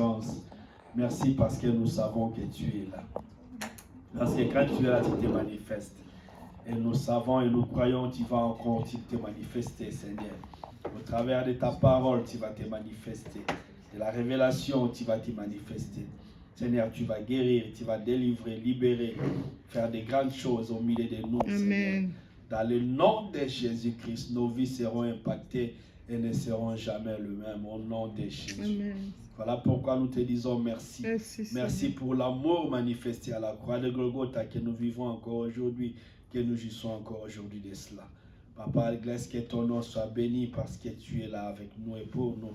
présence. Merci parce que nous savons que tu es là. Parce que quand tu es là, tu te manifestes. Et nous savons et nous croyons que tu vas encore te manifester, Seigneur. Au travers de ta parole, tu vas te manifester. De la révélation, tu vas te manifester. Seigneur, tu vas guérir, tu vas délivrer, libérer, faire de grandes choses au milieu de nous, Amen. Seigneur. Dans le nom de Jésus-Christ, nos vies seront impactées et ne seront jamais le même. Au nom de Jésus. Amen. Voilà pourquoi nous te disons merci. Merci pour l'amour manifesté à la croix de Golgotha que nous vivons encore aujourd'hui, que nous jouissons encore aujourd'hui de cela. Papa, laisse que ton nom soit béni parce que tu es là avec nous et pour nous.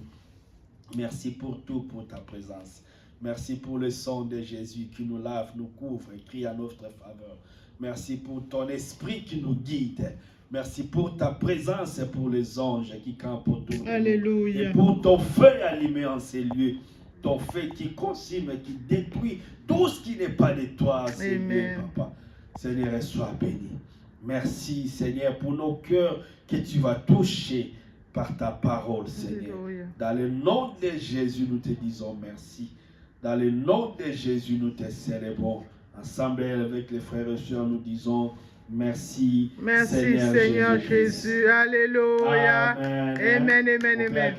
Merci pour tout, pour ta présence. Merci pour le sang de Jésus qui nous lave, nous couvre et crie à notre faveur. Merci pour ton esprit qui nous guide. Merci pour ta présence et pour les anges qui campent autour de nous. Alléluia. Et pour ton feu allumé en ces lieux. Ton feu qui consume et qui détruit tout ce qui n'est pas de toi, Seigneur, Papa. Seigneur, sois béni. Merci, Seigneur, pour nos cœurs que tu vas toucher par ta parole, Seigneur. Alléluia. Dans le nom de Jésus, nous te disons merci. Dans le nom de Jésus, nous te célébrons. Ensemble avec les frères et sœurs, nous disons merci. Merci Seigneur Jésus. Alléluia. Amen, amen, amen.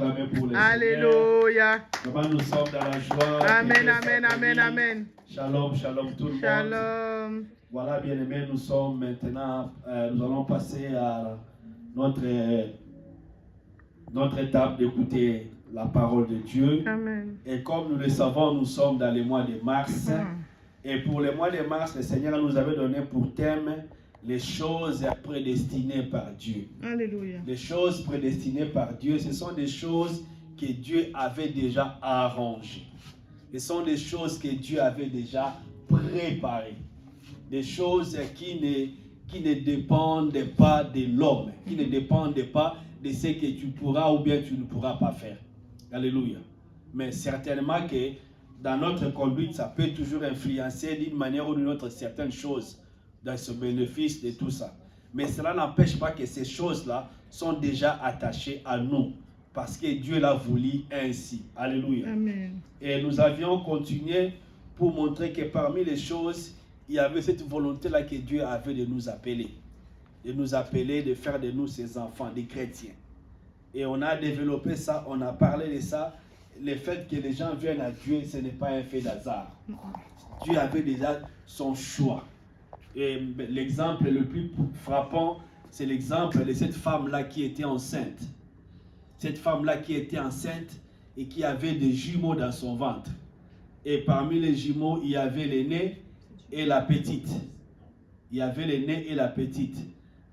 Alléluia. Comment nous sommes dans la joie. Amen, amen, amen, amen. Shalom, shalom tout le monde. Shalom. Voilà, bien aimés, nous sommes maintenant, nous allons passer à notre étape d'écouter la parole de Dieu. Amen. Et comme nous le savons, nous sommes dans le mois de mars. Et pour le mois de mars, le Seigneur nous avait donné pour thème les choses prédestinées par Dieu. Alléluia. Les choses prédestinées par Dieu, ce sont des choses que Dieu avait déjà arrangées. Ce sont des choses que Dieu avait déjà préparées. Des choses qui ne dépendent pas de l'homme, qui ne dépendent pas de ce que tu pourras ou bien tu ne pourras pas faire. Alléluia. Mais certainement que dans notre conduite, ça peut toujours influencer d'une manière ou d'une autre certaines choses dans ce bénéfice de tout ça. Mais cela n'empêche pas que ces choses-là sont déjà attachées à nous parce que Dieu l'a voulu ainsi. Alléluia. Amen. Et nous avions continué pour montrer que parmi les choses, il y avait cette volonté-là que Dieu avait de nous appeler. De nous appeler, de faire de nous ses enfants, des chrétiens. Et on a développé ça, on a parlé de ça. Le fait que les gens viennent à Dieu, ce n'est pas un fait d'hasard. Dieu avait déjà son choix. Et l'exemple le plus frappant, c'est l'exemple de cette femme-là qui était enceinte. Cette femme-là qui était enceinte et qui avait des jumeaux dans son ventre. Et parmi les jumeaux, il y avait l'aîné et la petite. Il y avait l'aîné et la petite.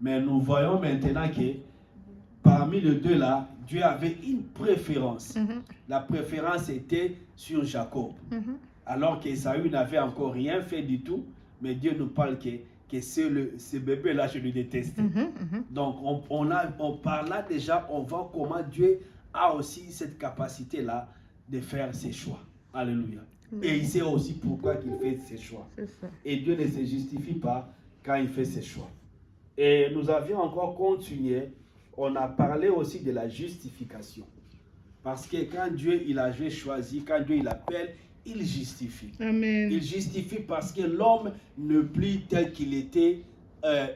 Mais nous voyons maintenant que parmi les deux là, Dieu avait une préférence. La préférence était sur Jacob. Alors qu'Ésaü n'avait encore rien fait du tout, mais Dieu nous parle que ce bébé-là, je le déteste. Donc on parle là déjà, on voit comment Dieu a aussi cette capacité-là de faire ses choix. Alléluia. Et il sait aussi pourquoi il fait ses choix. Et Dieu ne se justifie pas quand il fait ses choix. Et nous avions encore continué, on a parlé aussi de la justification. Parce que quand Dieu il a choisi, quand Dieu il appelle, il justifie. Amen. Il justifie parce que l'homme n'est plus tel qu'il était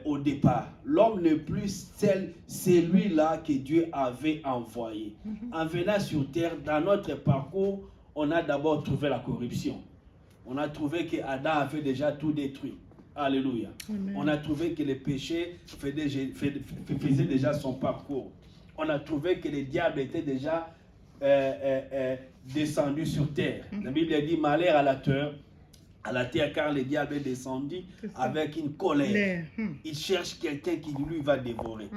au départ. L'homme n'est plus celui-là que Dieu avait envoyé. En venant sur terre, dans notre parcours, on a d'abord trouvé la corruption. On a trouvé que Adam avait déjà tout détruit. Alléluia. Amen. On a trouvé que le péché faisait déjà son parcours. On a trouvé que le diable était déjà descendu sur terre. La Bible dit malheur à la terre car le diable est descendu avec une colère. Il cherche quelqu'un qui lui va dévorer.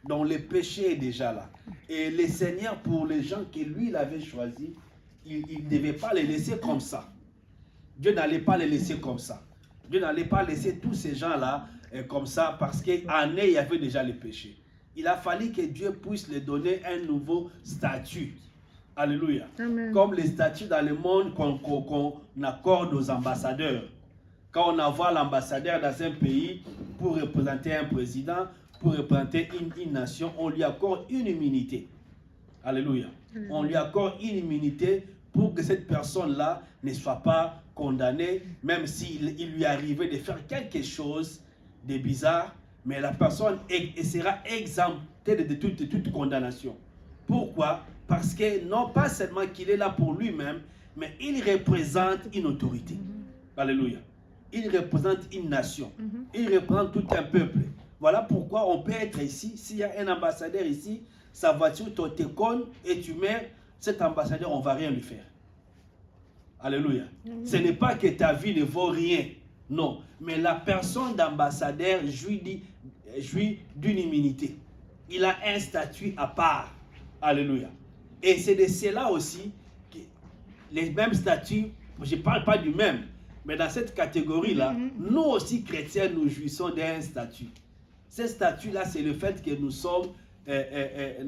Donc le péché est déjà là. Et le Seigneur, pour les gens que lui il avait choisis, il ne devait pas les laisser comme ça. Dieu n'allait pas les laisser comme ça. Dieu n'allait pas laisser tous ces gens-là comme ça parce qu'en eux, il y avait déjà le péché. Il a fallu que Dieu puisse leur donner un nouveau statut. Alléluia. Amen. Comme les statuts dans le monde qu'on accorde aux ambassadeurs. Quand on envoie l'ambassadeur dans un pays pour représenter un président, pour représenter une nation, on lui accorde une immunité. Alléluia. Amen. On lui accorde une immunité pour que cette personne-là ne soit pas condamnée, même s'il lui arrivait de faire quelque chose de bizarre, mais la personne sera exemptée de toute condamnation. Pourquoi? Parce que non pas seulement qu'il est là pour lui-même, mais il représente une autorité. Alléluia. Il représente une nation. Il représente tout un peuple. Voilà pourquoi on peut être ici. S'il y a un ambassadeur ici, sa voiture te conne et tu mets cet ambassadeur, on ne va rien lui faire. Alléluia. Ce n'est pas que ta vie ne vaut rien. Non. Mais la personne d'ambassadeur jouit d'une immunité. Il a un statut à part. Alléluia. Et c'est de cela aussi, que les mêmes statuts, je ne parle pas du même, mais dans cette catégorie-là, nous aussi chrétiens, nous jouissons d'un statut. Ce statut-là, c'est le fait que nous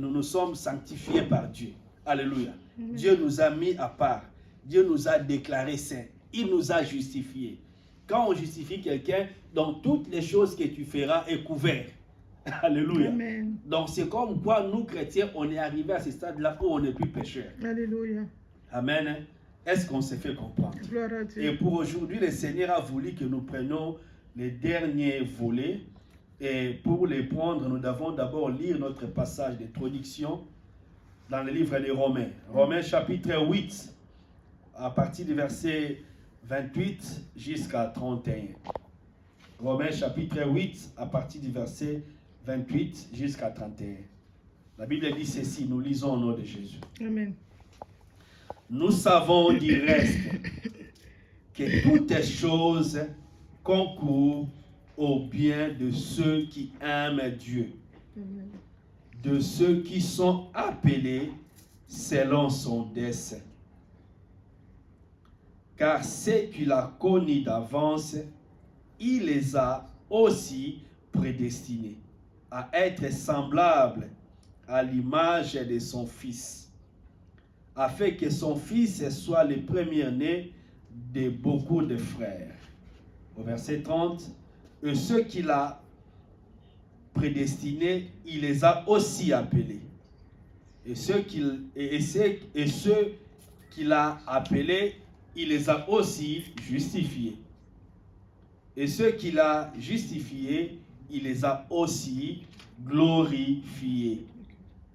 nous sommes sanctifiés par Dieu. Alléluia. Dieu nous a mis à part. Dieu nous a déclarés saints. Il nous a justifiés. Quand on justifie quelqu'un, dans toutes les choses que tu feras est couvert. Alléluia. Amen. Donc c'est comme quoi nous chrétiens, on est arrivé à ce stade-là où on n'est plus pécheurs. Alléluia. Amen. Est-ce qu'on s'est fait comprendre? Gloire à Dieu. Et pour aujourd'hui, le Seigneur a voulu que nous prenions les derniers volets. Et pour les prendre, nous devons d'abord lire notre passage d'introduction dans le livre des Romains. Romains chapitre 8, à partir du verset 28 jusqu'à 31. Romains chapitre 8, à partir du verset 28 jusqu'à 31. La Bible dit ceci, nous lisons au nom de Jésus. Amen. Nous savons du reste que toutes choses concourent au bien de ceux qui aiment Dieu, de ceux qui sont appelés selon son dessein. Car ceux qu'il a connus d'avance, il les a aussi prédestinés à être semblables à l'image de son Fils, afin que son Fils soit le premier-né de beaucoup de frères. Au verset 30, et ceux qu'il a prédestinés, il les a aussi appelés. Et ceux qu'il a appelés, il les a aussi justifiés. Et ceux qu'il a justifiés, il les a aussi glorifiés.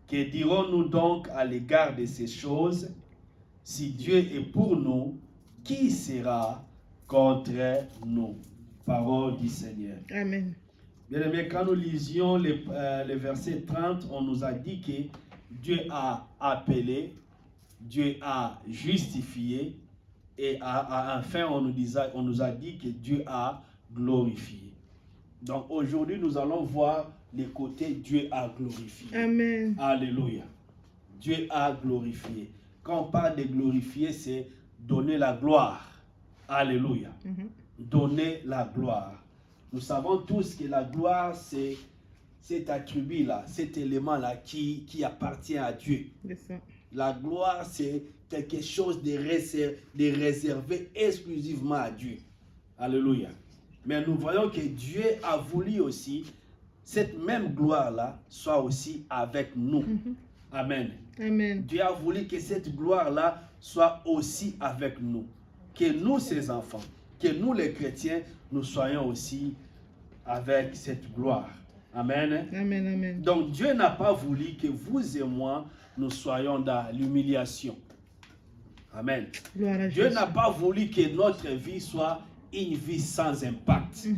Que dirons-nous donc à l'égard de ces choses? Si Dieu est pour nous, qui sera contre nous? Parole du Seigneur. Amen. Bien aimé, quand nous lisions le verset 30, on nous a dit que Dieu a appelé, Dieu a justifié, et enfin on nous a dit que Dieu a glorifié. Donc aujourd'hui, nous allons voir les côtés Dieu a glorifié. Amen. Alléluia. Dieu a glorifié. Quand on parle de glorifier, c'est donner la gloire. Alléluia. Donner la gloire. Nous savons tous que la gloire, c'est cet attribut-là, cet élément-là qui appartient à Dieu. La gloire, c'est quelque chose de réservé exclusivement à Dieu. Alléluia. Mais nous voyons que Dieu a voulu aussi, cette même gloire-là soit aussi avec nous. Amen. Amen. Dieu a voulu que cette gloire-là soit aussi avec nous. Que nous, ses enfants, que nous, les chrétiens, nous soyons aussi avec cette gloire. Amen. Amen, amen. Donc Dieu n'a pas voulu que vous et moi, nous soyons dans l'humiliation. Amen. Dieu n'a pas voulu que notre vie soit une vie sans impact.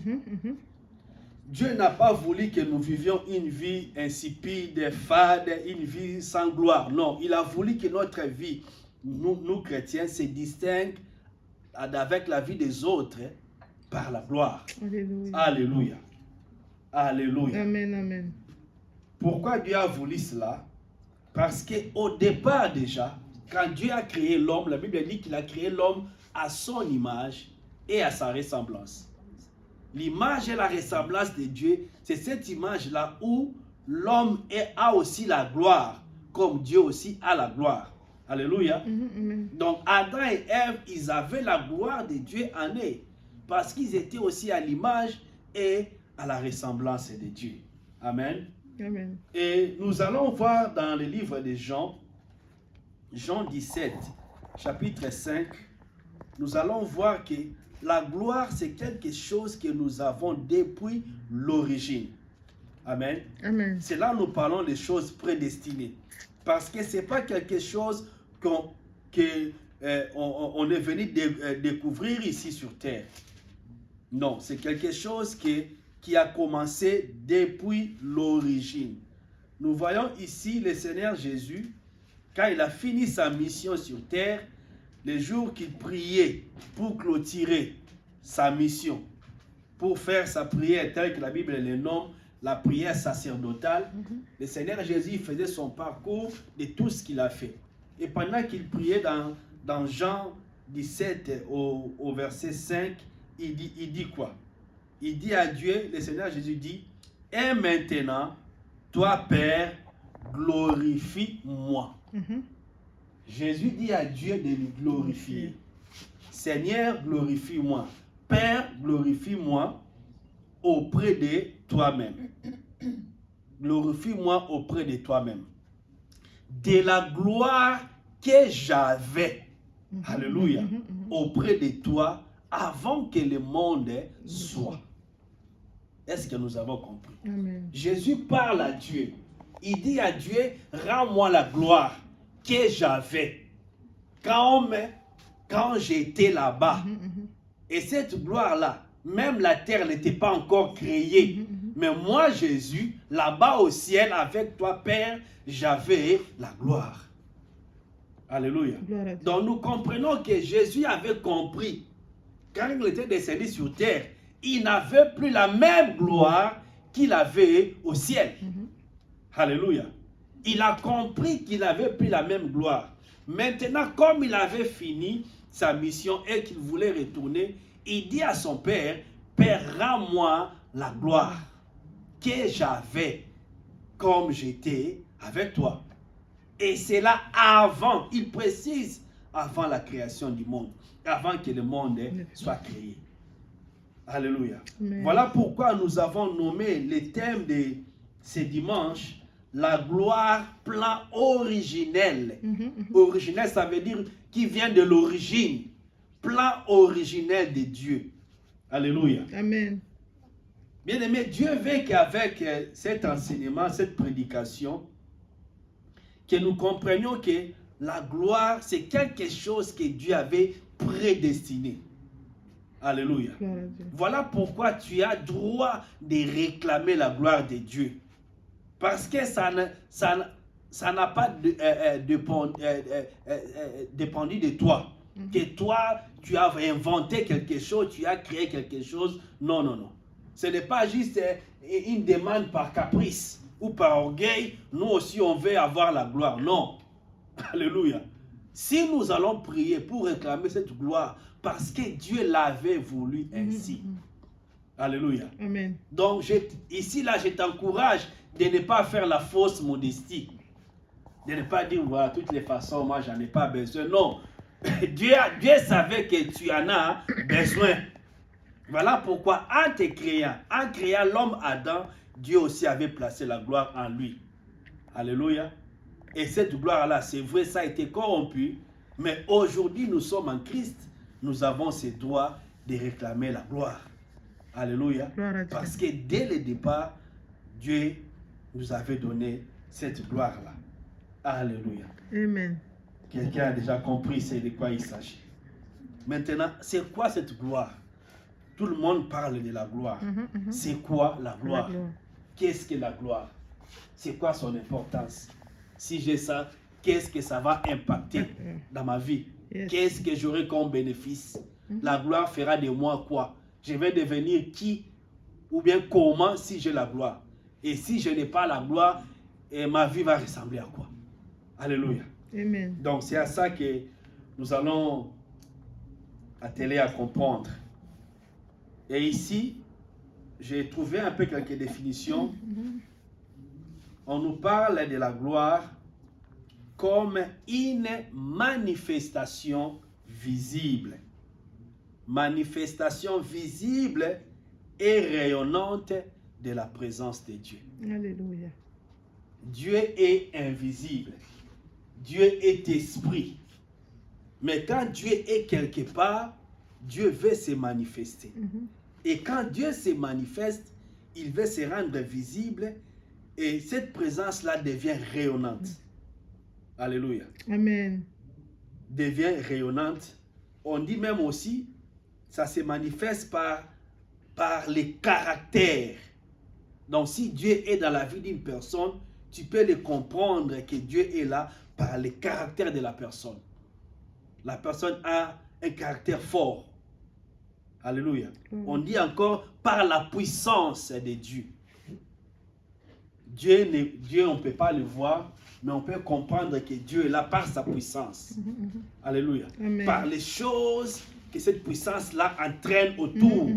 Dieu n'a pas voulu que nous vivions une vie insipide, fade, une vie sans gloire. Non, il a voulu que notre vie, nous chrétiens, se distingue avec la vie des autres par la gloire. Alléluia. Alléluia. Alléluia. Amen, amen. Pourquoi Dieu a voulu cela? Parce qu'au départ déjà, quand Dieu a créé l'homme, la Bible dit qu'il a créé l'homme à son image et à sa ressemblance. L'image et la ressemblance de Dieu, c'est cette image-là où l'homme a aussi la gloire, comme Dieu aussi a la gloire. Alléluia. Donc Adam et Ève, ils avaient la gloire de Dieu en eux, parce qu'ils étaient aussi à l'image et à la ressemblance de Dieu. Amen. Amen. Et nous allons voir dans le livre de Jean, Jean 17, chapitre 5, nous allons voir que la gloire, c'est quelque chose que nous avons depuis l'origine. Amen. Amen. C'est là où nous parlons des choses prédestinées. Parce que ce n'est pas quelque chose qu'on est venu découvrir ici sur terre. Non, c'est quelque chose qui a commencé depuis l'origine. Nous voyons ici le Seigneur Jésus, quand il a fini sa mission sur terre, les jours qu'il priait pour clôturer sa mission, pour faire sa prière telle que la Bible le nomme, la prière sacerdotale, le Seigneur Jésus faisait son parcours de tout ce qu'il a fait. Et pendant qu'il priait dans Jean 17 au verset 5, il dit quoi? Il dit à Dieu, le Seigneur Jésus dit, « Et maintenant, toi Père, glorifie-moi. » Jésus dit à Dieu de lui glorifier. Seigneur, glorifie-moi. Père, glorifie-moi auprès de toi-même. Glorifie-moi auprès de toi-même. De la gloire que j'avais, alléluia, auprès de toi avant que le monde soit. Est-ce que nous avons compris? Amen. Jésus parle à Dieu. Il dit à Dieu, rends-moi la gloire que j'avais quand j'étais là-bas. Et cette gloire-là, même la terre n'était pas encore créée. Mais moi, Jésus, là-bas au ciel, avec toi, Père, j'avais la gloire. Alléluia. Donc nous comprenons que Jésus avait compris, quand il était descendu sur terre, il n'avait plus la même gloire qu'il avait au ciel. Alléluia. Il a compris qu'il n'avait plus la même gloire. Maintenant, comme il avait fini sa mission et qu'il voulait retourner, il dit à son Père, « Père, rends-moi la gloire que j'avais comme j'étais avec toi. » Et c'est là avant, il précise, avant la création du monde, avant que le monde soit créé. Alléluia. Amen. Voilà pourquoi nous avons nommé le thème de ce dimanche, la gloire plan originel. Originel, ça veut dire qui vient de l'origine. Plan originel de Dieu. Alléluia. Amen. Bien aimé, Dieu veut qu'avec cet enseignement, cette prédication, que nous comprenions que la gloire, c'est quelque chose que Dieu avait prédestiné. Alléluia. Voilà pourquoi tu as droit de réclamer la gloire de Dieu. Parce que ça n'a pas dépendu de toi. Que toi, tu as inventé quelque chose, tu as créé quelque chose. Non, non, non. Ce n'est pas juste une demande par caprice ou par orgueil. Nous aussi, on veut avoir la gloire. Non. Alléluia. Si nous allons prier pour réclamer cette gloire, parce que Dieu l'avait voulu ainsi. Alléluia. Amen. Donc, ici, là, je t'encourage de ne pas faire la fausse modestie. De ne pas dire, voilà, de toutes les façons, moi, j'en ai pas besoin. Non. Dieu savait que tu en as besoin. Voilà pourquoi, en créant l'homme Adam, Dieu aussi avait placé la gloire en lui. Alléluia. Et cette gloire-là, c'est vrai, ça a été corrompu. Mais aujourd'hui, nous sommes en Christ. Nous avons ce droit de réclamer la gloire. Alléluia. Parce que dès le départ, Dieu nous avait donné cette gloire-là. Alléluia. Amen. Quelqu'un a déjà compris c'est de quoi il s'agit. Maintenant, c'est quoi cette gloire? Tout le monde parle de la gloire. C'est quoi la gloire? Qu'est-ce que la gloire? C'est quoi son importance? Si j'ai ça, qu'est-ce que ça va impacter dans ma vie? Qu'est-ce que j'aurai comme bénéfice? La gloire fera de moi quoi? Je vais devenir qui? Ou bien comment si j'ai la gloire? Et si je n'ai pas la gloire, ma vie va ressembler à quoi? Alléluia. Amen. Donc c'est à ça que nous allons atteler à comprendre. Et ici, j'ai trouvé un peu quelques définitions. On nous parle de la gloire comme une manifestation visible. Manifestation visible et rayonnante de la présence de Dieu. Alléluia. Dieu est invisible. Dieu est esprit. Mais quand Dieu est quelque part, Dieu veut se manifester. Et quand Dieu se manifeste, il veut se rendre visible et cette présence-là devient rayonnante. Alléluia. Amen. Devient rayonnante. On dit même aussi, ça se manifeste par les caractères. Donc si Dieu est dans la vie d'une personne, tu peux le comprendre que Dieu est là par les caractères de la personne. La personne a un caractère fort. Alléluia. On dit encore par la puissance de Dieu. Dieu, on ne peut pas le voir, mais on peut comprendre que Dieu est là par sa puissance. Alléluia. Amen. Par les choses que cette puissance-là entraîne autour.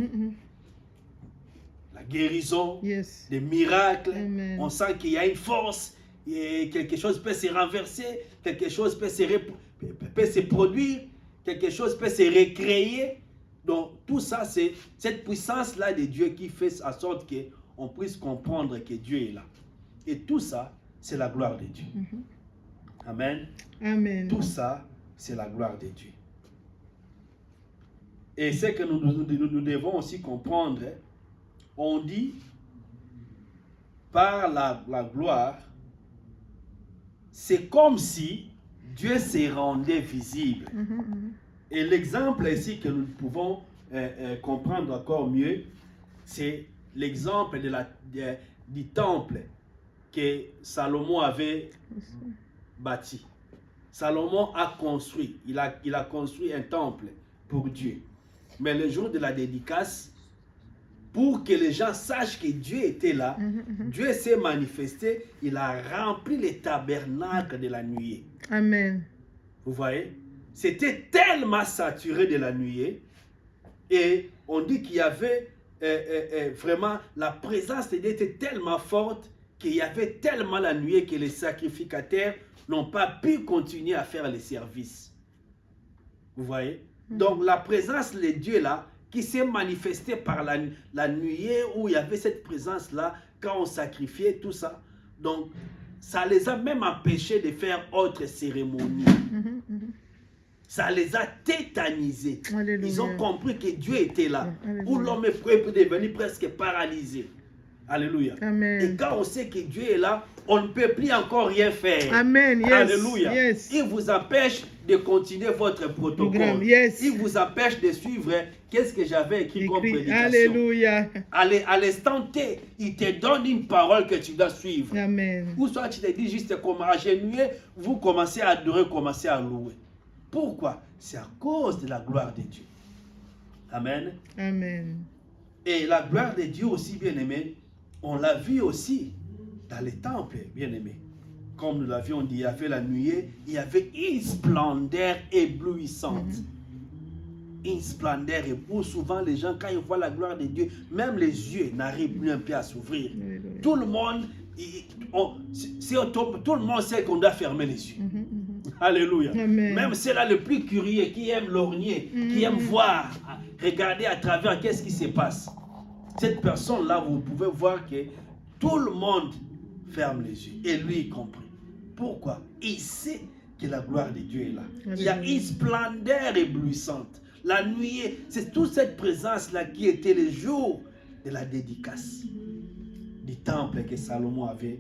La guérison, Yes. des miracles. Amen. On sent qu'il y a une force, et quelque chose peut se renverser, quelque chose peut se produire, quelque chose peut se recréer. Donc tout ça, c'est cette puissance-là de Dieu qui fait en sorte qu'on puisse comprendre que Dieu est là. Et tout ça, c'est la gloire de Dieu. Amen. Amen. Tout ça, c'est la gloire de Dieu. Et c'est que nous devons aussi comprendre, on dit, par la gloire, c'est comme si Dieu se rendait visible. Et l'exemple ici que nous pouvons comprendre encore mieux, c'est l'exemple du temple que Salomon avait bâti. Salomon a construit, il a construit un temple pour Dieu. Mais le jour de la dédicace, pour que les gens sachent que Dieu était là, Dieu s'est manifesté, il a rempli les tabernacles de la nuée. Amen. Vous voyez? C'était tellement saturé de la nuée, et on dit qu'il y avait vraiment, la présence de Dieu était tellement forte, qu'il y avait tellement la nuée que les sacrificateurs n'ont pas pu continuer à faire les services. Vous voyez? Donc la présence de Dieu là, qui s'est manifestée par la nuée, où il y avait cette présence-là, quand on sacrifiait tout ça. Donc, ça les a même empêchés de faire autre cérémonie. Ça les a tétanisés. Alléluia. Ils ont compris que Dieu était là. Alléluia. Où l'homme est prêt pour devenir presque paralysé. Alléluia. Amen. Et quand on sait que Dieu est là, on ne peut plus encore rien faire. Amen. Yes. Alléluia. Yes. Il vous empêche de continuer votre protocole. Programme. Yes. Il vous empêche de suivre qu'est-ce que j'avais écrit comme prédication. Alléluia. À l'instant T, il te donne une parole que tu dois suivre. Amen. Ou soit tu te dis juste comme agenouiller, vous commencez à adorer, commencez à louer. Pourquoi? C'est à cause de la gloire de Dieu. Amen. Amen. Et la gloire de Dieu aussi, bien-aimé, on l'a vu aussi dans les temples, bien-aimé. Comme nous l'avions dit, il y avait la nuée, il y avait une splendeur éblouissante. Une splendeur éblouissante. Souvent, les gens, quand ils voient la gloire de Dieu, même les yeux n'arrivent plus un peu à s'ouvrir. Tout le monde, tout le monde sait qu'on doit fermer les yeux. Alléluia. Amen. Même ceux-là le plus curieux, qui aiment lorgner, qui aiment voir, regarder à travers qu'est-ce qui se passe. Cette personne-là, vous pouvez voir que tout le monde ferme les yeux, et lui y compris. Pourquoi? Il sait que la gloire de Dieu est là. Il y a une splendeur éblouissante. La nuit, c'est toute cette présence-là qui était le jour de la dédicace du temple que Salomon avait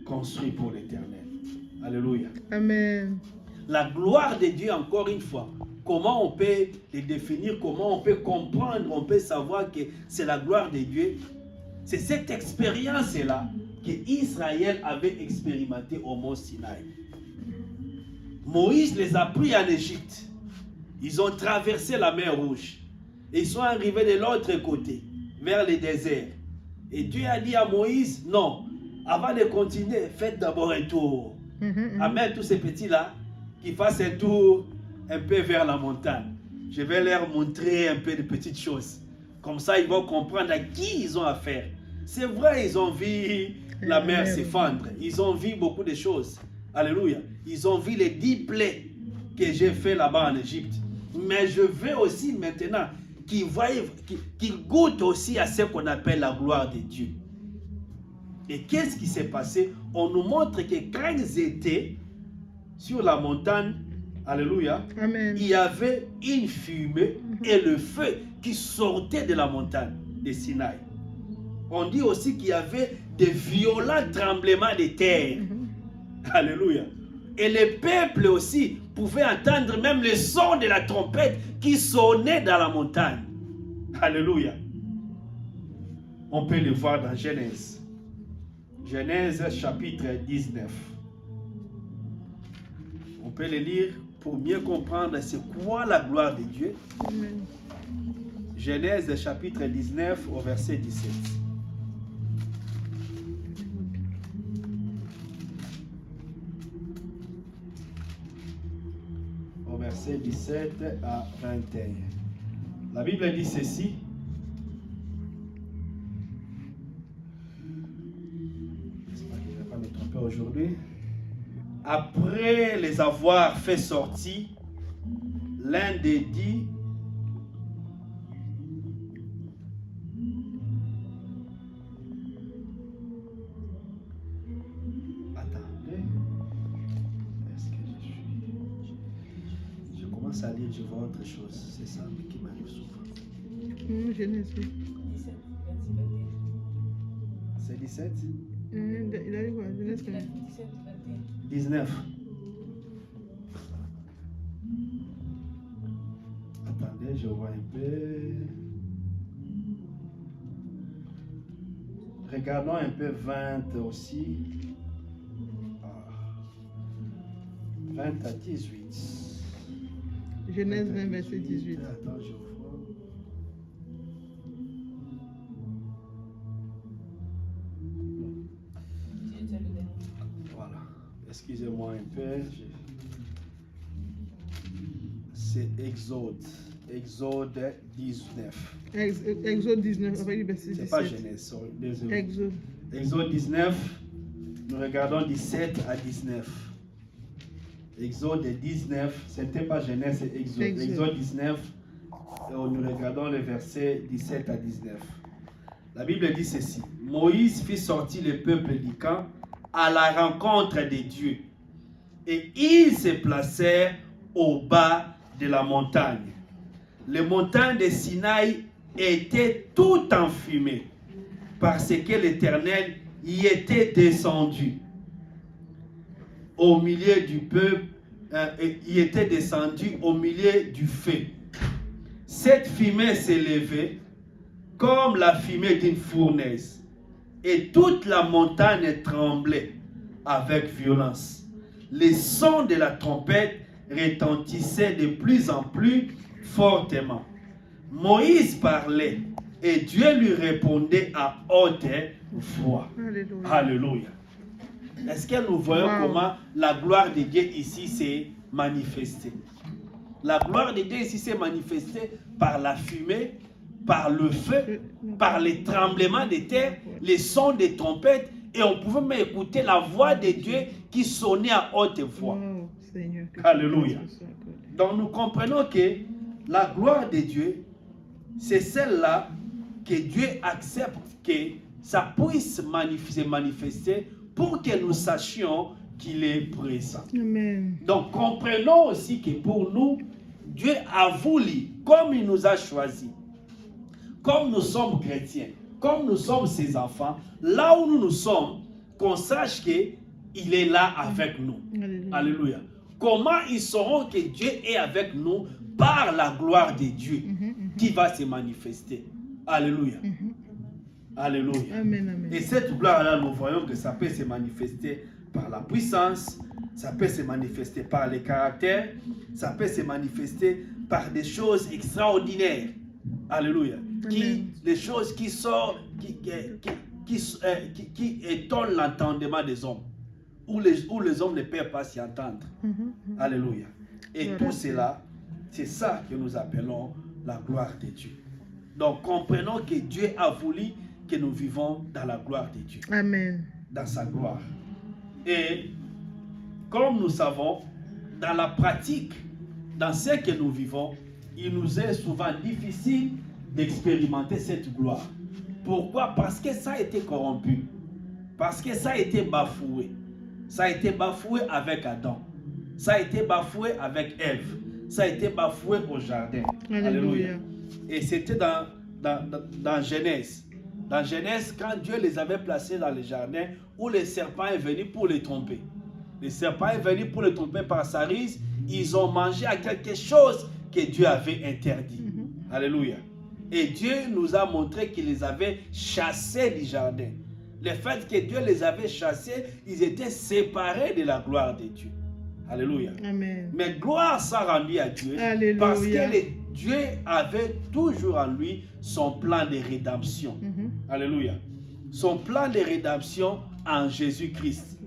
construit pour l'Éternel. Alléluia. Amen. La gloire de Dieu, encore une fois, comment on peut les définir, comment on peut comprendre, on peut savoir que c'est la gloire de Dieu. C'est cette expérience-là que Israël avait expérimenté au mont Sinaï. Moïse les a pris en Égypte. Ils ont traversé la mer Rouge. Et ils sont arrivés de l'autre côté, vers le désert. Et Dieu a dit à Moïse, non, avant de continuer, faites d'abord un tour. Amène tous ces petits-là qui fassent un tour un peu vers la montagne. Je vais leur montrer un peu de petites choses. Comme ça, ils vont comprendre à qui ils ont affaire. C'est vrai, ils ont vu la mer s'effondrer. Ils ont vu beaucoup de choses. Alléluia. Ils ont vu les 10 plaies que j'ai fait là-bas en Égypte. Mais je veux aussi maintenant qu'ils goûtent aussi à ce qu'on appelle la gloire de Dieu. Et qu'est-ce qui s'est passé? On nous montre que quand ils étaient sur la montagne, Alléluia. Amen. Il y avait une fumée et le feu qui sortait de la montagne de Sinaï. On dit aussi qu'il y avait des violents tremblements de terre. Alléluia. Et le peuple aussi pouvait entendre même le son de la trompette qui sonnait dans la montagne. Alléluia. On peut le voir dans Genèse. Genèse chapitre 19. On peut le lire pour mieux comprendre c'est quoi la gloire de Dieu. Amen. Genèse chapitre 19 au verset 17. Au verset 17 à 21. La Bible dit ceci. J'espère que je ne vais pas me tromper aujourd'hui. Après les avoir fait sortir, l'un des dix attendez, est-ce que je commence à lire, je vois autre chose, c'est ça qui m'arrive souvent. Genèse. 17, 26, 21. C'est 17? Il a dit quoi? Genèse 17, 21. 19. Attendez, je vois un peu. Regardons un peu 20 aussi. 20 à 18. Genèse 20, verset 18. Attends, je vois. Voilà. Excusez-moi un peu. C'est Exode. Exode 19. Exode 19, avec le verset 17. C'est pas Genèse, sorry, désolé. Exode. Exode 19, nous regardons 17 à 19. Exode 19, c'était pas Genèse, c'est Exode. Exode 19, et nous regardons les versets 17 à 19. La Bible dit ceci. Moïse fit sortir le peuple du camp à la rencontre de Dieu. Et ils se placèrent au bas de la montagne. Les montagnes de Sinaï étaient toutes enfumées parce que l'Éternel y était descendu au milieu du peuple, y était descendu au milieu du feu. Cette fumée s'élevait comme la fumée d'une fournaise et toute la montagne tremblait avec violence. Les sons de la trompette retentissaient de plus en plus fortement. Moïse parlait et Dieu lui répondait à haute voix. Alléluia. Alléluia. Est-ce que nous voyons comment la gloire de Dieu ici s'est manifestée? La gloire de Dieu ici s'est manifestée par la fumée, par le feu, par les tremblements de terre, les sons des trompettes, et on pouvait même écouter la voix de Dieu qui sonnait à haute voix. Oh, Seigneur, Alléluia. Donc nous comprenons que la gloire de Dieu, c'est celle-là que Dieu accepte que ça puisse se manifester pour que nous sachions qu'il est présent. Amen. Donc comprenons aussi que pour nous, Dieu a voulu, comme il nous a choisis, comme nous sommes chrétiens, comme nous sommes ses enfants, là où nous sommes, qu'on sache qu'il est là avec nous. Alléluia. Alléluia. Comment ils sauront que Dieu est avec nous? Par la gloire de Dieu qui va se manifester. Alléluia. Alléluia. Amen, amen. Et cette gloire-là, nous voyons que ça peut se manifester par la puissance, ça peut se manifester par le caractère, ça peut se manifester par des choses extraordinaires. Alléluia. Des choses qui sortent, qui étonnent l'entendement des hommes, où les hommes ne peuvent pas s'y entendre. Alléluia. Et tout cela, c'est ça que nous appelons la gloire de Dieu. Donc comprenons que Dieu a voulu que nous vivons dans la gloire de Dieu. Amen. Dans sa gloire. Et comme nous savons, dans la pratique, dans ce que nous vivons, il nous est souvent difficile d'expérimenter cette gloire. Pourquoi? Parce que ça a été corrompu. Parce que ça a été bafoué. Ça a été bafoué avec Adam. Ça a été bafoué avec Ève. Ça a été bafoué au jardin. Alléluia. Et c'était dans Genèse. Dans Genèse, quand Dieu les avait placés dans le jardin, où le serpent est venu pour les tromper. Le serpent est venu pour les tromper par sa ruse. Ils ont mangé à quelque chose que Dieu avait interdit. Alléluia. Et Dieu nous a montré qu'il les avait chassés du jardin. Le fait que Dieu les avait chassés, ils étaient séparés de la gloire de Dieu. Alléluia. Amen. Mais gloire soit rendue à Dieu. Alléluia. Parce que Dieu avait toujours en lui son plan de rédemption. Alléluia. Son plan de rédemption en Jésus-Christ.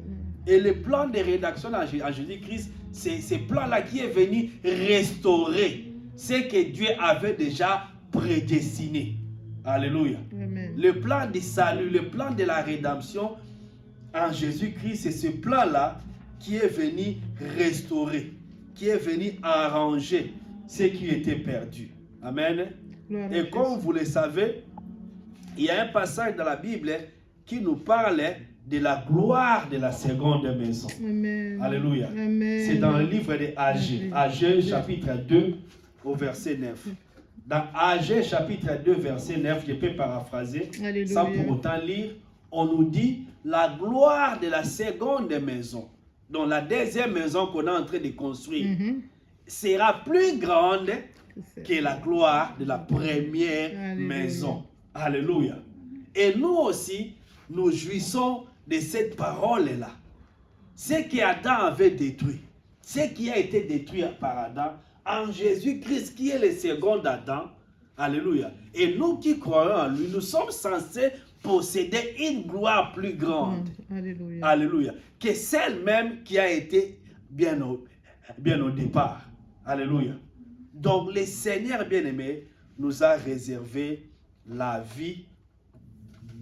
Et le plan de rédemption en Jésus-Christ, c'est ce plan-là qui est venu restaurer ce que Dieu avait déjà prédestiné. Alléluia. Amen. Le plan du salut, le plan de la rédemption en Jésus-Christ, c'est ce plan-là qui est venu restaurer, qui est venu arranger ce qui était perdu. Amen. Et comme vous le savez, il y a un passage dans la Bible qui nous parle de la gloire de la seconde maison. Amen. Alléluia. Amen. C'est dans le livre de Agé. Agé chapitre 2 au verset 9. Dans Agé chapitre 2 verset 9, je peux paraphraser Alléluia. sans pour autant lire, on nous dit la gloire de la seconde maison, donc la deuxième maison qu'on est en train de construire, sera plus grande que la gloire de la première Alléluia. maison. Alléluia. Et nous aussi, nous jouissons de cette parole-là. Ce que Adam avait détruit, ce qui a été détruit par Adam, en Jésus-Christ qui est le second Adam. Alléluia. Et nous qui croyons en lui, nous sommes censés posséder une gloire plus grande. Alléluia. Alléluia. Que celle même qui a été bien au départ. Alléluia. Donc le Seigneur bien-aimé nous a réservé la vie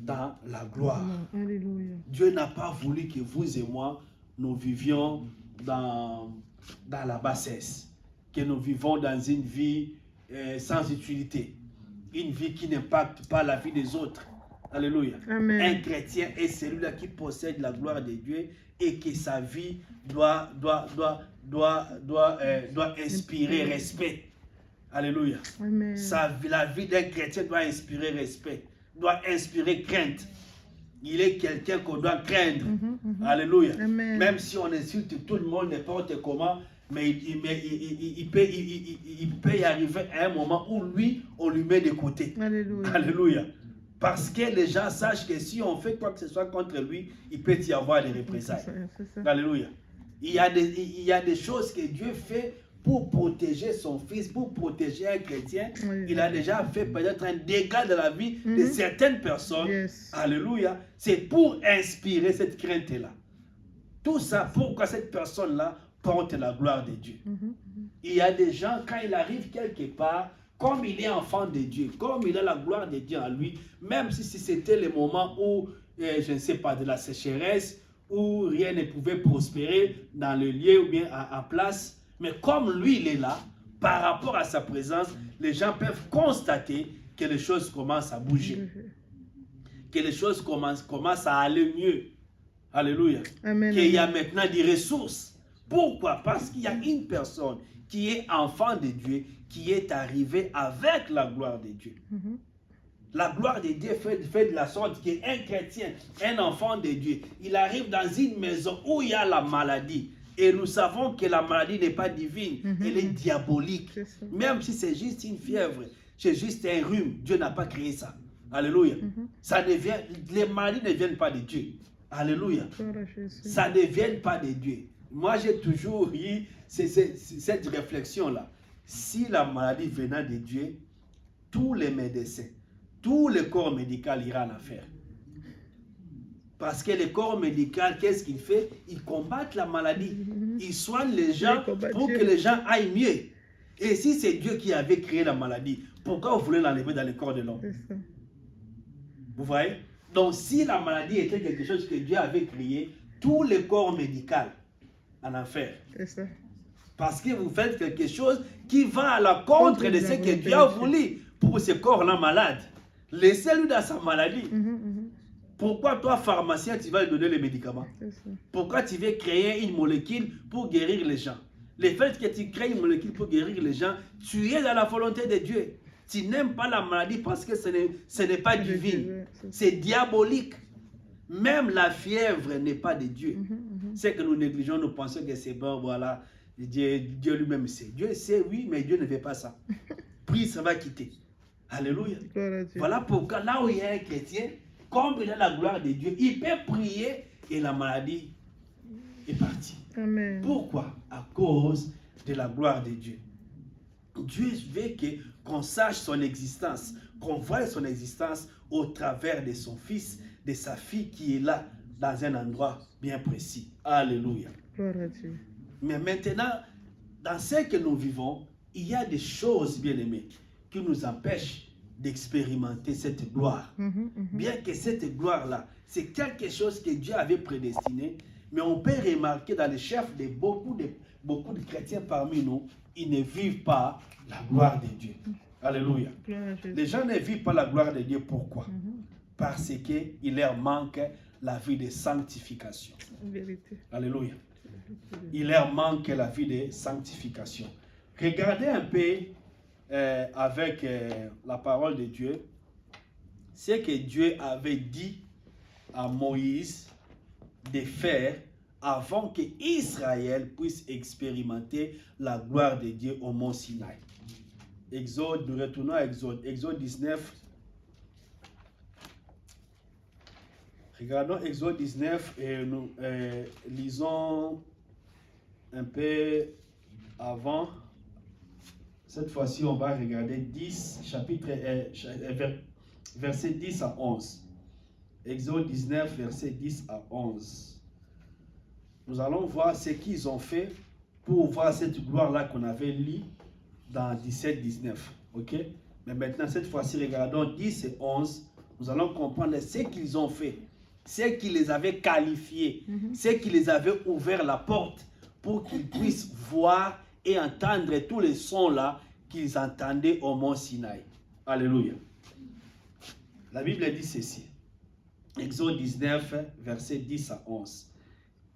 dans la gloire. Alléluia. Dieu n'a pas voulu que vous et moi, nous vivions dans la bassesse, que nous vivons dans une vie sans utilité, une vie qui n'impacte pas la vie des autres. Alléluia. Amen. Un chrétien est celui-là qui possède la gloire de Dieu et que sa vie doit inspirer respect. Alléluia. Amen. La vie d'un chrétien doit inspirer respect, doit inspirer crainte. Il est quelqu'un qu'on doit craindre. Alléluia. Amen. Même si on insulte tout le monde n'importe comment, mais il peut y arriver à un moment où lui, on lui met de côté. Alléluia. Alléluia. Parce que les gens sachent que si on fait quoi que ce soit contre lui, il peut y avoir des représailles. C'est ça. Alléluia. Il y a des choses que Dieu fait pour protéger son fils, pour protéger un chrétien. Oui. Il a déjà fait peut-être un dégât de la vie de certaines personnes. Yes. Alléluia. C'est pour inspirer cette crainte-là. Tout ça, pourquoi cette personne-là porte la gloire de Dieu. Il y a des gens, quand il arrive quelque part, comme il est enfant de Dieu, comme il a la gloire de Dieu en lui, même si c'était le moment où, je ne sais pas, de la sécheresse, où rien ne pouvait prospérer dans le lieu ou bien en place, mais comme lui, il est là, par rapport à sa présence, les gens peuvent constater que les choses commencent à bouger, que les choses commencent à aller mieux. Alléluia. Amen. Qu'il y a maintenant des ressources. Pourquoi? Parce qu'il y a une personne qui est enfant de Dieu, qui est arrivée avec la gloire de Dieu. La gloire de Dieu fait de la sorte qu'un chrétien, un enfant de Dieu, il arrive dans une maison où il y a la maladie. Et nous savons que la maladie n'est pas divine, elle est diabolique. C'est ça. Même si c'est juste une fièvre, c'est juste un rhume, Dieu n'a pas créé ça. Alléluia. Les maladies ne viennent pas de Dieu. Alléluia. Gloire à Jésus. Ça ne vient pas de Dieu. Moi, j'ai toujours eu cette réflexion-là. Si la maladie venait de Dieu, tous les médecins, tout le corps médical ira en affaire. Parce que le corps médical, qu'est-ce qu'il fait? Il combat la maladie. Il soigne les gens pour que les gens aillent mieux. Et si c'est Dieu qui avait créé la maladie, pourquoi vous voulez l'enlever dans le corps de l'homme? C'est ça. Vous voyez? Donc, si la maladie était quelque chose que Dieu avait créé, tout le corps médical en enfer. C'est ça. Parce que vous faites quelque chose qui va à l'encontre de ce que Dieu a voulu pour ce corps-là malade. Laissez-lui dans sa maladie. Pourquoi toi, pharmacien, tu vas lui donner les médicaments? C'est ça. Pourquoi tu veux créer une molécule pour guérir les gens? Le fait que tu crées une molécule pour guérir les gens, tu es dans la volonté de Dieu. Tu n'aimes pas la maladie parce que ce n'est pas divin. C'est diabolique. Même la fièvre n'est pas de Dieu. C'est que nous négligeons, nous pensons que c'est bon, voilà. Dieu lui-même sait. Dieu sait, oui, mais Dieu ne veut pas ça. Puis ça va quitter. Alléluia. Voilà pourquoi là où il y a un chrétien, comme il a la gloire de Dieu, il peut prier et la maladie est partie. Amen. Pourquoi? À cause de la gloire de Dieu. Dieu veut qu'on sache son existence, qu'on voie son existence au travers de son fils, de sa fille qui est là, dans un endroit bien précis. Alléluia. Gloire à Dieu. Mais maintenant, dans ce que nous vivons, il y a des choses, bien aimées, qui nous empêchent d'expérimenter cette gloire. Bien que cette gloire-là, c'est quelque chose que Dieu avait prédestiné, mais on peut remarquer dans les chefs de beaucoup de chrétiens parmi nous, ils ne vivent pas la gloire de Dieu. Alléluia. Les gens ne vivent pas la gloire de Dieu. Pourquoi? Parce qu'il leur manque la vie de sanctification. Vérité. Alléluia. Il leur manque la vie de sanctification. Regardez un peu avec la parole de Dieu, ce que Dieu avait dit à Moïse de faire avant que Israël puisse expérimenter la gloire de Dieu au mont Sinaï. Exode, nous retournons à Exode 19. Regardons Exode 19 et nous lisons un peu avant. Cette fois-ci, on va regarder 10, verset 10 à 11. Exode 19, verset 10 à 11. Nous allons voir ce qu'ils ont fait pour voir cette gloire-là qu'on avait lue dans 17-19. Ok? Mais maintenant, cette fois-ci, regardons 10 et 11. Nous allons comprendre ce qu'ils ont fait. Ce qui les avait qualifiés. Ce qui les avait ouvert la porte pour qu'ils puissent voir et entendre tous les sons-là qu'ils entendaient au mont Sinaï. Alléluia. La Bible dit ceci. Exode 19, verset 10 à 11.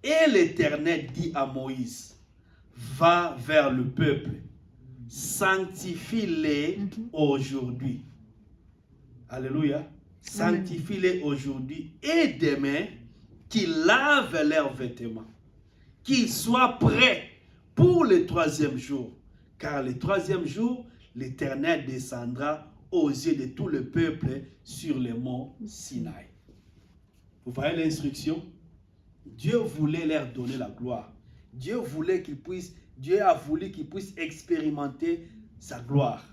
Et l'Éternel dit à Moïse, va vers le peuple, sanctifie-les aujourd'hui. Alléluia. Sanctifie-les aujourd'hui et demain, qu'ils lavent leurs vêtements, qu'ils soient prêts pour le troisième jour. Car le troisième jour, l'Éternel descendra aux yeux de tout le peuple sur le mont Sinaï. Vous voyez l'instruction? Dieu voulait leur donner la gloire. Dieu a voulu qu'ils puissent expérimenter sa gloire.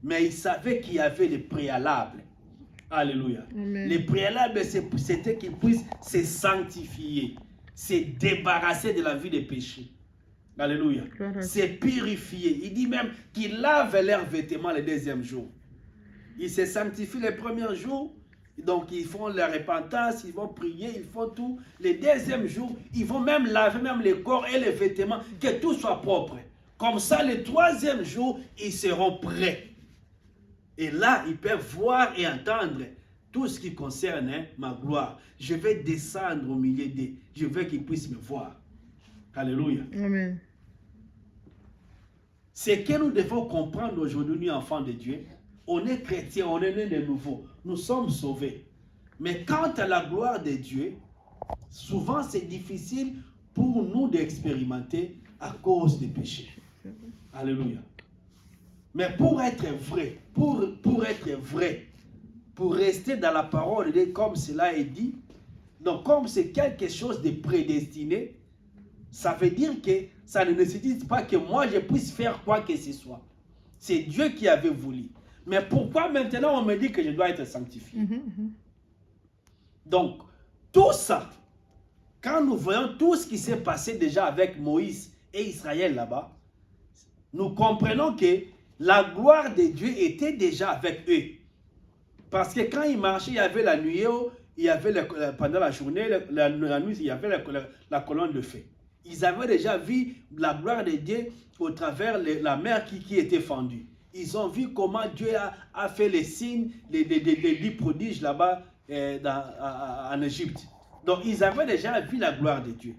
Mais il savait qu'il y avait les préalables. Alléluia. Amen. Les préalables, c'était qu'ils puissent se sanctifier, se débarrasser de la vie des péchés. Alléluia. Se purifier. Il dit même qu'ils lavent leurs vêtements le deuxième jour. Ils se sanctifient le premier jour. Donc, ils font la repentance, ils vont prier, ils font tout. Le deuxième jour, ils vont même laver même les corps et les vêtements, que tout soit propre. Comme ça, le troisième jour, ils seront prêts. Et là, ils peuvent voir et entendre tout ce qui concerne ma gloire. Je vais descendre au milieu d'eux. Je veux qu'ils puissent me voir. Alléluia. Amen. Ce que nous devons comprendre aujourd'hui, nous, enfants de Dieu, on est chrétiens, on est nés de nouveau. Nous sommes sauvés. Mais quant à la gloire de Dieu, souvent c'est difficile pour nous d'expérimenter à cause des péchés. Alléluia. Mais pour être vrai, pour être vrai, pour rester dans la parole de Dieu comme cela est dit, donc comme c'est quelque chose de prédestiné, ça veut dire que ça ne nécessite pas que moi je puisse faire quoi que ce soit. C'est Dieu qui avait voulu. Mais pourquoi maintenant on me dit que je dois être sanctifié? Donc, tout ça, quand nous voyons tout ce qui s'est passé déjà avec Moïse et Israël là-bas, nous comprenons que la gloire de Dieu était déjà avec eux. Parce que quand ils marchaient, il y avait la nuée, il y avait pendant la journée, la nuit, il y avait la colonne de feu. Ils avaient déjà vu la gloire de Dieu au travers la mer qui était fendue. Ils ont vu comment Dieu a fait les signes, les prodiges là-bas en Égypte. Donc, ils avaient déjà vu la gloire de Dieu.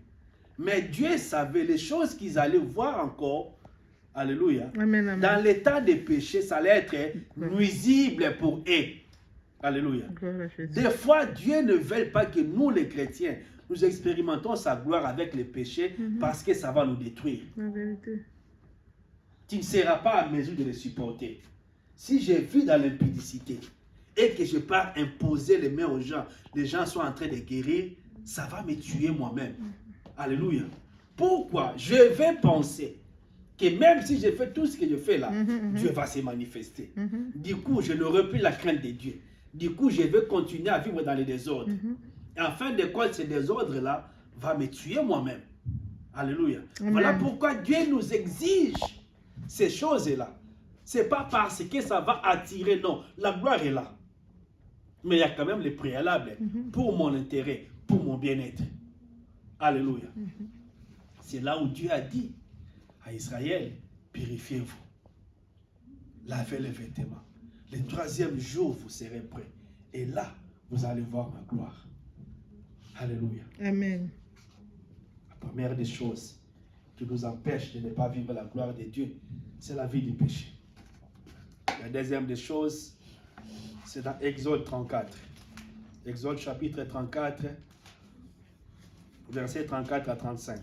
Mais Dieu savait les choses qu'ils allaient voir encore. Alléluia. Amen, amen. Dans l'état de péché, ça allait être nuisible pour eux. Alléluia. Gloire à Jésus. Des fois, Dieu ne veut pas que nous, les chrétiens, nous expérimentons sa gloire avec les péchés parce que ça va nous détruire. La vérité. Tu ne seras pas à mesure de les supporter. Si j'ai vu dans l'impudicité et que je pars imposer les mains aux gens sont en train de guérir, ça va me tuer moi-même. Alléluia. Pourquoi? Je vais penser que même si je fais tout ce que je fais là, Dieu va se manifester. Du coup, je n'aurai plus la crainte de Dieu. Du coup, je vais continuer à vivre dans les désordres. Et en fin de compte, ce désordre-là va me tuer moi-même. Alléluia. Amen. Voilà pourquoi Dieu nous exige ces choses-là. Ce n'est pas parce que ça va attirer, non. La gloire est là. Mais il y a quand même les préalables pour mon intérêt, pour mon bien-être. Alléluia. C'est là où Dieu a dit à Israël, purifiez-vous. Lavez les vêtements. Le 3e jour, vous serez prêts. Et là, vous allez voir ma gloire. Alléluia. Amen. La première des choses qui nous empêche de ne pas vivre la gloire de Dieu, c'est la vie du péché. La deuxième des choses, c'est dans Exode 34. Exode chapitre 34, versets 34 à 35.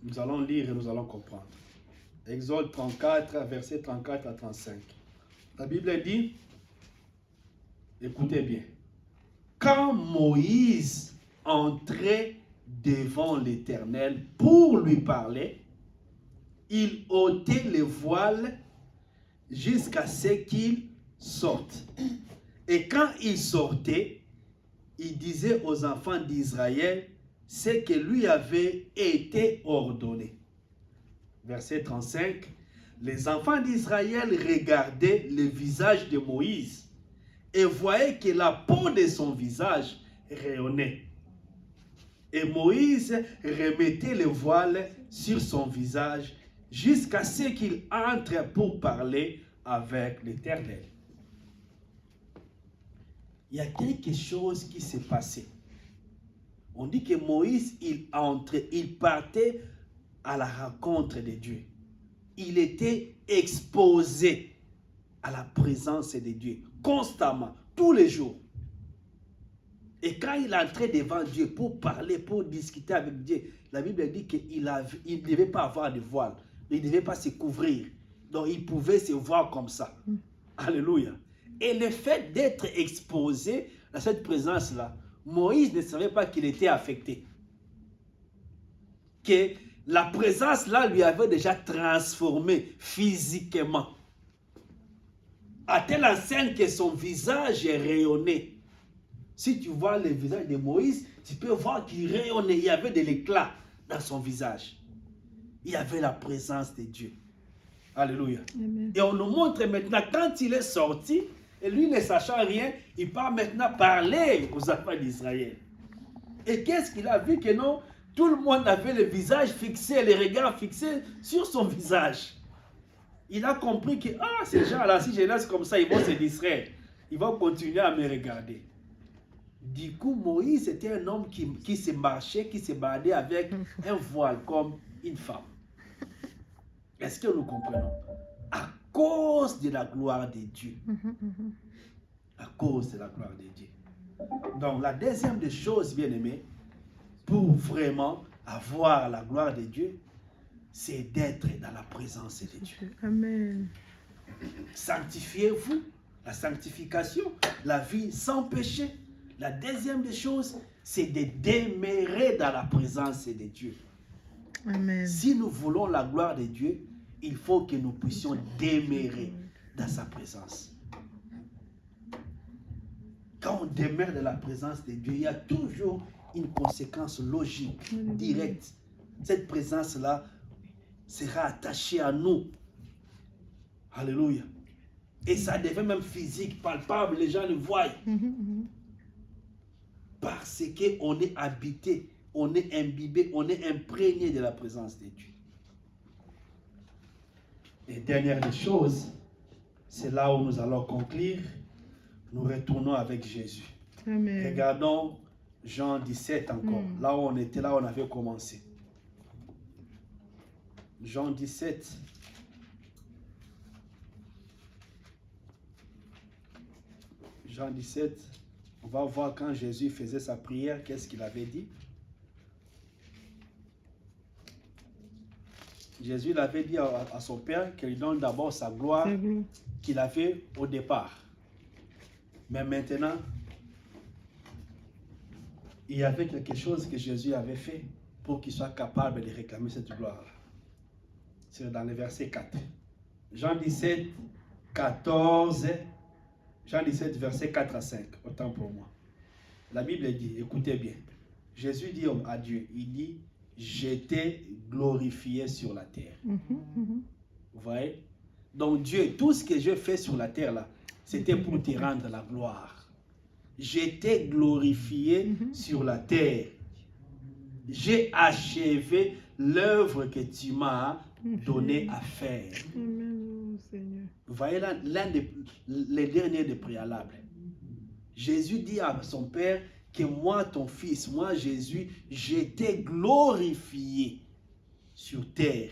Nous allons lire et nous allons comprendre. Exode 34, versets 34 à 35. La Bible dit, écoutez bien, quand Moïse entrait devant l'Éternel pour lui parler, il ôtait le voile jusqu'à ce qu'il sorte. Et quand il sortait, il disait aux enfants d'Israël ce que lui avait été ordonné. Verset 35. Les enfants d'Israël regardaient le visage de Moïse et voyaient que la peau de son visage rayonnait. Et Moïse remettait le voile sur son visage jusqu'à ce qu'il entre pour parler avec l'Éternel. Il y a quelque chose qui s'est passé. On dit que Moïse, il partait à la rencontre de Dieu. Il était exposé à la présence de Dieu, constamment, tous les jours. Et quand il entrait devant Dieu pour parler, pour discuter avec Dieu, la Bible dit qu'il ne devait pas avoir de voile, il ne devait pas se couvrir. Donc il pouvait se voir comme ça. Alléluia. Et le fait d'être exposé à cette présence-là, Moïse ne savait pas qu'il était affecté. Que la présence-là lui avait déjà transformé physiquement. À telle enseigne que son visage est rayonné. Si tu vois le visage de Moïse, tu peux voir qu'il rayonnait. Il y avait de l'éclat dans son visage. Il y avait la présence de Dieu. Alléluia. Amen. Et on nous montre maintenant, quand il est sorti, et lui ne sachant rien, il part maintenant parler aux enfants d'Israël. Et qu'est-ce qu'il a vu que non? Tout le monde avait le visage fixé, les regards fixés sur son visage. Il a compris que, ces gens-là, si je laisse comme ça, ils vont se distraire. Ils vont continuer à me regarder. Du coup, Moïse était un homme qui se marchait, qui se baladait avec un voile comme une femme. Est-ce que nous comprenons? À cause de la gloire de Dieu. À cause de la gloire de Dieu. Donc, la deuxième des choses, bien aimés, pour vraiment avoir la gloire de Dieu, c'est d'être dans la présence de Dieu. Amen. Sanctifiez-vous, la sanctification, la vie sans péché. La deuxième des choses, c'est de demeurer dans la présence de Dieu. Amen. Si nous voulons la gloire de Dieu, il faut que nous puissions demeurer dans sa présence. Quand on demeure dans la présence de Dieu, il y a toujours une conséquence logique, directe. Cette présence-là sera attachée à nous. Alléluia. Et ça devient même physique, palpable, les gens le voient. Parce qu'on est habité, on est imbibé, on est imprégné de la présence de Dieu. Et dernière des choses, C'est là où nous allons conclure. Nous retournons avec Jésus. Amen. Regardons Jean 17 encore. Là où on était, là où on avait commencé. Jean 17. Jean 17. On va voir quand Jésus faisait sa prière, qu'est-ce qu'il avait dit. Jésus il avait dit à son Père qu'il donne d'abord sa gloire qu'il avait au départ. Mais maintenant, il y avait quelque chose que Jésus avait fait pour qu'il soit capable de réclamer cette gloire-là. C'est dans le verset 4. Jean 17, 14, Jean 17, verset 4 à 5. Autant pour moi. La Bible dit, écoutez bien. Jésus dit à Dieu, il dit, j'étais glorifié sur la terre. Vous voyez? Donc Dieu, tout ce que je fais sur la terre là, c'était pour te rendre la gloire. J'étais glorifié sur la terre. J'ai achevé l'œuvre que tu m'as donné à faire. Amen, Seigneur. Vous voyez là, les derniers des préalables. Jésus dit à son Père que moi, ton fils, moi, Jésus, j'étais glorifié sur terre.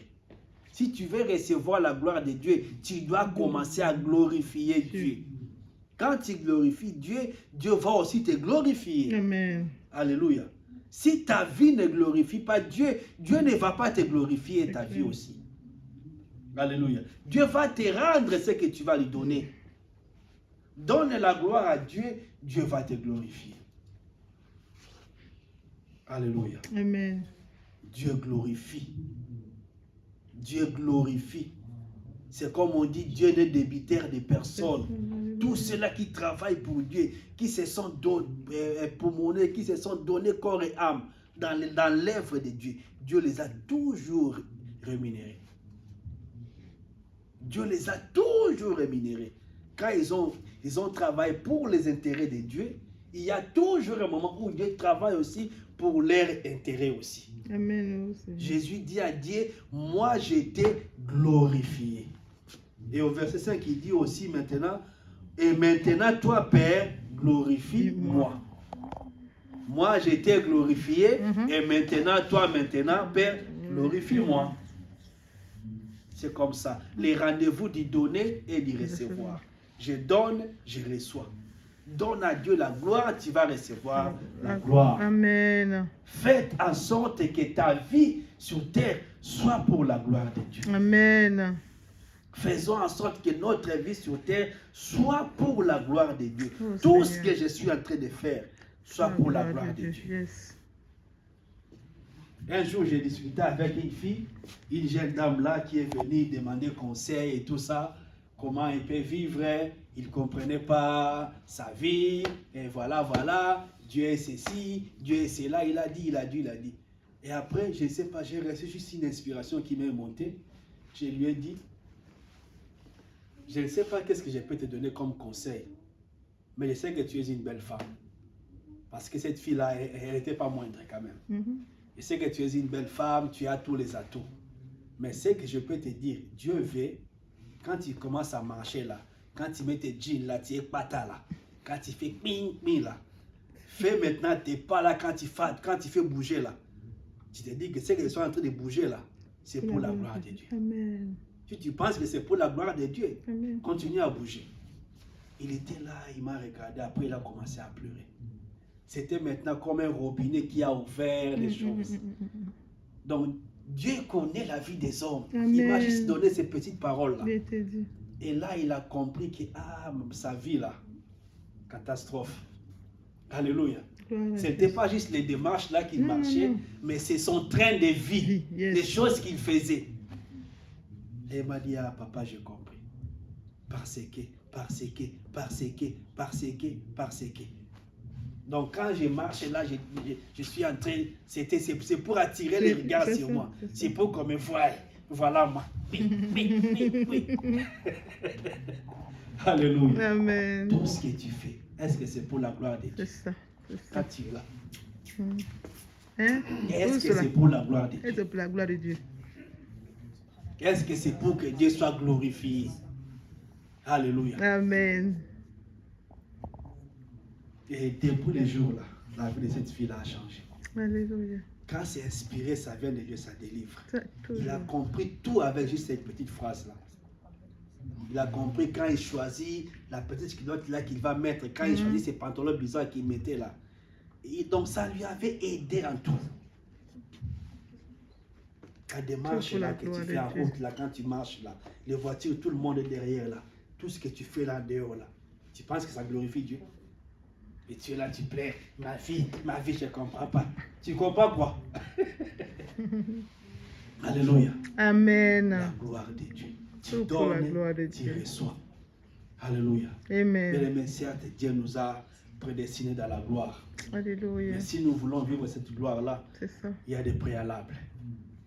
Si tu veux recevoir la gloire de Dieu, tu dois commencer à glorifier Dieu. Quand tu glorifies Dieu, Dieu va aussi te glorifier. Amen. Alléluia. Si ta vie ne glorifie pas Dieu, Dieu ne va pas te glorifier ta vie aussi. Alléluia. Dieu va te rendre ce que tu vas lui donner. Donne la gloire à Dieu, Dieu va te glorifier. Alléluia. Amen. Dieu glorifie. Dieu glorifie. C'est comme on dit, Dieu n'est débiteur de personne. Tous ceux-là qui travaillent pour Dieu, qui se sont donnés, qui se sont donnés corps et âme dans l'œuvre de Dieu, Dieu les a toujours rémunérés. Dieu les a toujours rémunérés. Quand ils ont travaillé pour les intérêts de Dieu, il y a toujours un moment où Dieu travaille aussi pour leur intérêt aussi. Amen. Jésus dit à Dieu, moi j'étais glorifié. Et au verset 5, il dit aussi maintenant, et maintenant toi Père, glorifie-moi. Moi j'étais glorifié, et maintenant toi Père, glorifie-moi. C'est comme ça. Les rendez-vous du donner et du recevoir. Je donne, je reçois. Donne à Dieu la gloire, tu vas recevoir la gloire. Amen. Faites en sorte que ta vie sur terre soit pour la gloire de Dieu. Amen. Faisons en sorte que notre vie sur terre soit pour la gloire de Dieu. Oh, Tout Seigneur. ce que je suis en train de faire soit pour la gloire de Dieu. Yes. Un jour, j'ai discuté avec une fille, une jeune dame là qui est venue demander conseil et tout ça, comment elle peut vivre, il ne comprenait pas sa vie, et voilà, Dieu est ceci, Dieu est cela, il a dit. Et après, je ne sais pas, j'ai reçu juste une inspiration qui m'est montée. Je lui ai dit, je ne sais pas qu'est-ce que je peux te donner comme conseil, mais je sais que tu es une belle femme. Parce que cette fille-là, elle n'était pas moindre quand même. Je sais que tu es une belle femme, tu as tous les atouts. Mais ce que je peux te dire, Dieu veut, quand tu commences à marcher là, quand tu mets tes jeans là, tu es pata là, quand tu fais ping ping là, fais maintenant tes pas là quand tu fais bouger là. Tu te dis que ce que je suis en train de bouger là, c'est pour la gloire de Dieu. Amen. Si tu penses que c'est pour la gloire de Dieu, Amen. continue à bouger. Il était là, il m'a regardé, après il a commencé à pleurer. C'était maintenant comme un robinet qui a ouvert les choses. Donc, Dieu connaît la vie des hommes. Amen. Il m'a juste donné ces petites paroles-là. Je te dis. Et là, il a compris que sa vie, là, catastrophe. Alléluia. Ce n'était pas juste les démarches là qu'il marchait, mais c'est son train de vie, Yes. les choses qu'il faisait. Et il m'a dit, papa, j'ai compris. Parce que. Donc quand je marche là, je suis en train, c'est pour attirer les regards sur moi. C'est pour qu'on me voie. Voilà moi. Oui. Alléluia. Amen. Tout ce que tu fais, est-ce que c'est pour la gloire de Dieu? C'est ça. Quand tu es là. Hein? Est-ce que c'est pour la gloire de Dieu? C'est pour la gloire de Dieu. Est-ce que c'est pour que Dieu soit glorifié? Alléluia. Amen. Et depuis les jours-là, la vie de cette fille-là a changé. Alléluia. Quand c'est inspiré, ça vient de Dieu, ça délivre. Ça, Il a toujours. compris tout avec juste cette petite phrase-là. Il a compris quand il choisit la petite culotte là qu'il va mettre, quand il choisit ses pantalons bizarres qu'il mettait là. Et donc ça lui avait aidé en tout. La démarche pour la là que tu gloire fais de en Dieu. route là, quand tu marches là, les voitures, tout le monde est derrière là. Tout ce que tu fais là dehors là, tu penses que ça glorifie Dieu? Et tu es là, tu plais, ma vie, je ne comprends pas. Tu comprends quoi? Alléluia. Amen. La gloire de Dieu. Tu Tout pour la donnes, gloire de tu Dieu. reçois. Alléluia. Amen. Bien-aimés, certes, Dieu nous a prédestinés dans la gloire. Alléluia. Mais si nous voulons vivre cette gloire-là, C'est ça. il y a des préalables.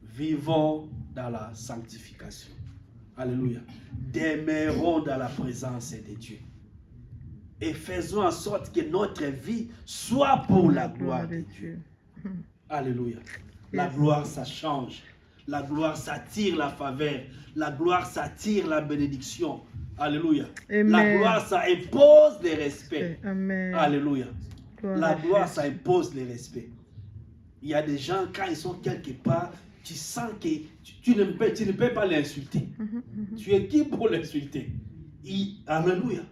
Vivons dans la sanctification. Alléluia. Demeurons dans la présence de Dieu. Et faisons en sorte que notre vie soit pour la gloire de Dieu. Alléluia. La Yes. gloire, ça change. La gloire, ça attire la faveur. La gloire, ça attire la bénédiction. Alléluia. Amen. La gloire, ça impose le respect. Amen. Alléluia. Gloire La à gloire, Jésus. ça impose le respect. Il y a des gens, quand ils sont quelque part, tu sens que tu ne peux pas l'insulter. Tu es qui pour l'insulter? Alléluia.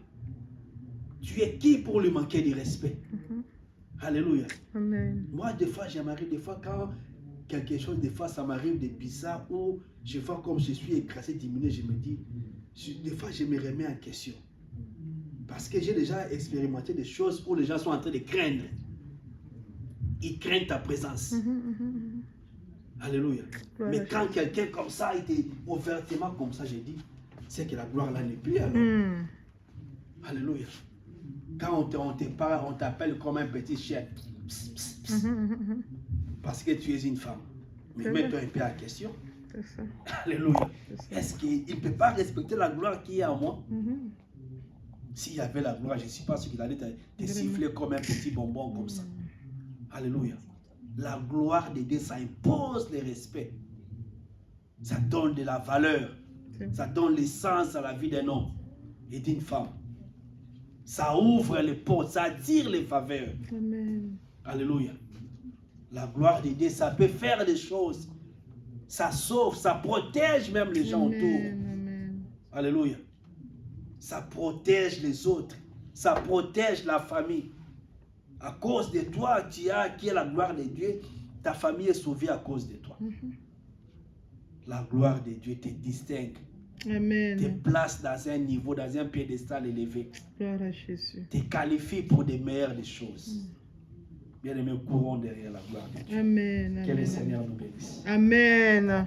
Tu es qui pour lui manquer de respect? Alléluia. Amen. Moi, des fois, quand quelque chose, des fois, ça m'arrive de bizarre où je vois comme je suis écrasé, diminué, je me dis, des fois, je me remets en question. Parce que j'ai déjà expérimenté des choses où les gens sont en train de craindre. Ils craignent ta présence. Alléluia. Gloire Mais à quand quelqu'un comme ça, il était ouvertement comme ça, j'ai dit, c'est que la gloire là n'est plus alors. Alléluia. Quand on te parle, on t'appelle comme un petit chien. Psst, psst, psst. Parce que tu es une femme. Mais C'est mets-toi vrai. un peu en question. C'est ça. Alléluia. C'est ça. Est-ce qu'il ne peut pas respecter la gloire qui est en moi? S'il y avait la gloire, je ne suis pas sûr qu'il allait te siffler comme un petit bonbon comme ça. Alléluia. La gloire de Dieu, ça impose le respect. Ça donne de la valeur. Ça donne l'essence à la vie d'un homme et d'une femme. Ça ouvre les portes, ça attire les faveurs. Amen. Alléluia. La gloire de Dieu, ça peut faire des choses. Ça sauve, ça protège même les gens autour. Amen. Alléluia. Ça protège les autres. Ça protège la famille. À cause de toi, qui est la gloire de Dieu, ta famille est sauvée à cause de toi. La gloire de Dieu te distingue, te Amen. place dans un niveau, dans un piédestal élevé, Gloire à Jésus. te qualifie pour des meilleures des choses. Bien-aimés, courons derrière la gloire de Dieu. Amen. Que le Amen. Seigneur nous bénisse. Amen.